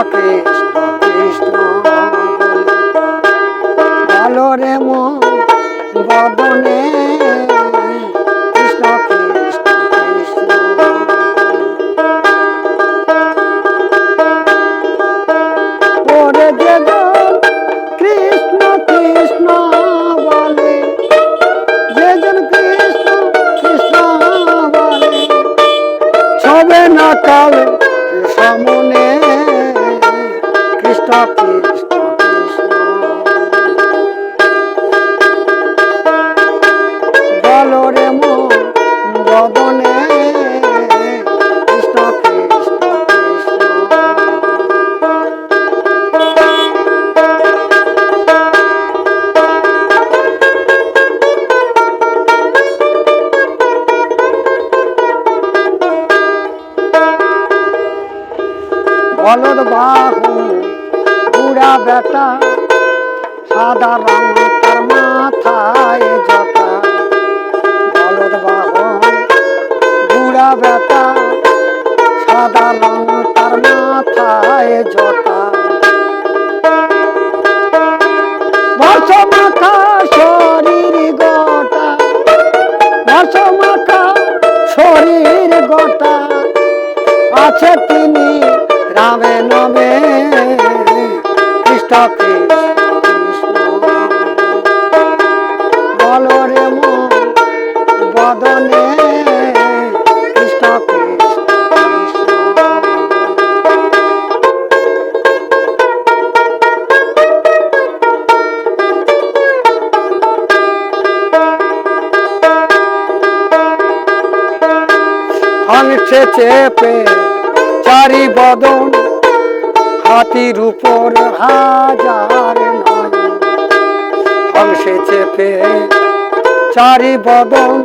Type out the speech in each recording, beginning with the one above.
কৃষ্ণ কৃষ্ণ বলো রে মন বদনে কৃষ্ণ কৃষ্ণ কৃষ্ণ ওরে যেজন কৃষ্ণ কৃষ্ণ বলে যেজন কৃষ্ণ কৃষ্ণ বলে ছবে না কাল সামনে কৃষ্ণ কৃষ্ণ কৃষ্ণ বলো রে মন বদনে কৃষ্ণ কৃষ্ণ কৃষ্ণ বলদ বাহু বুড়া বেটা সাদা রং তার মাথায় জটা বলদ বাহু বুড়া বেটা সাদা রং তার মাথায় জটা বর্ষ মাথা শরীর গোটা বর্ষ মাথা শরীর গোটা আছে তিনি রামে নমে কৃষ্ণ কৃষ্ণ কৃষ্ণ বলো রে মন বদনে কৃষ্ণ কৃষ্ণ কৃষ্ণ হংসে চেপে চারি বদন হাতির উপর হাজার নয় হংসে চেপে চারি বদন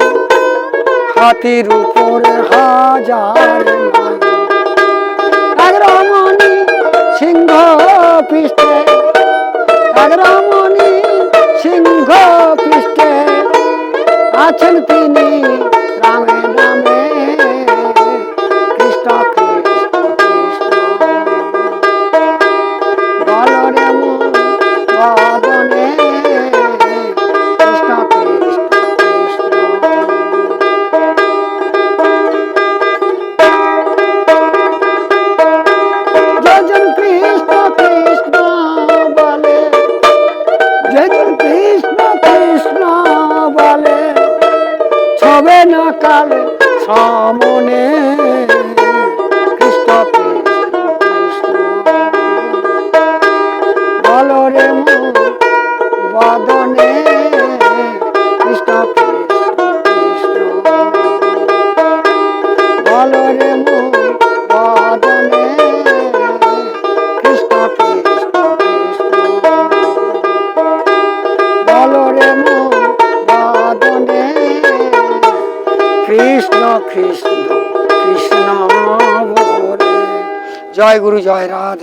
হাতির উপর হাজার নয় এক রমণী সিংহ পৃষ্ঠে এক রমণী সিংহ পৃষ্ঠে আছেন তিনি রামে নামে কৃষ্ণ কৃষ্ণ কৃষ্ণ বলো রে মন বদনে কৃষ্ণ কৃষ্ণ কৃষ্ণ যেজন কৃষ্ণ কৃষ্ণ বলে যেজন কৃষ্ণ কৃষ্ণ বলে ছবে না কালে সামনে কৃষ্ণ কৃষ্ণ কৃষ্ণ বলো রে মন বদনে কৃষ্ণ কৃষ্ণ কৃষ্ণ বলো রে মন বদনে কৃষ্ণ কৃষ্ণ কৃষ্ণ বলো রে মন বদনে কৃষ্ণ কৃষ্ণ কৃষ্ণ বলে। জয় গুরু জয় রাধে।